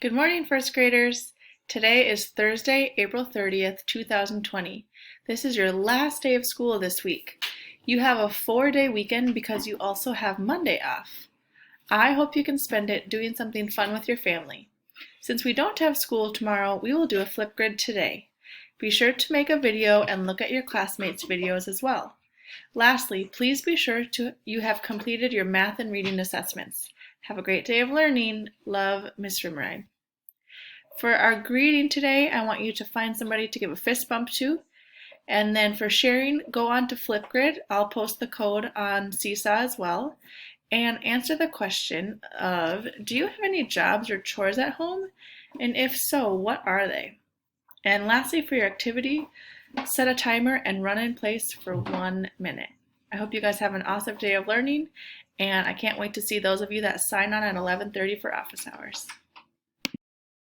Good morning, first graders. Today is Thursday, April 30th, 2020. This is your last day of school this week. You have a 4-day weekend because you also have Monday off. I hope you can spend it doing something fun with your family. Since we don't have school tomorrow, we will do a Flipgrid today. Be sure to make a video and look at your classmates' videos as well. Lastly, please be sure you have completed your math and reading assessments. Have a great day of learning. Love, Miss Rimmerine. For our greeting today, I want you to find somebody to give a fist bump to. And then for sharing, go on to Flipgrid. I'll post the code on Seesaw as well. And answer the question of, do you have any jobs or chores at home? And if so, what are they? And lastly, for your activity, set a timer and run in place for 1 minute. I hope you guys have an awesome day of learning, and I can't wait to see those of you that sign on at 11:30 for office hours.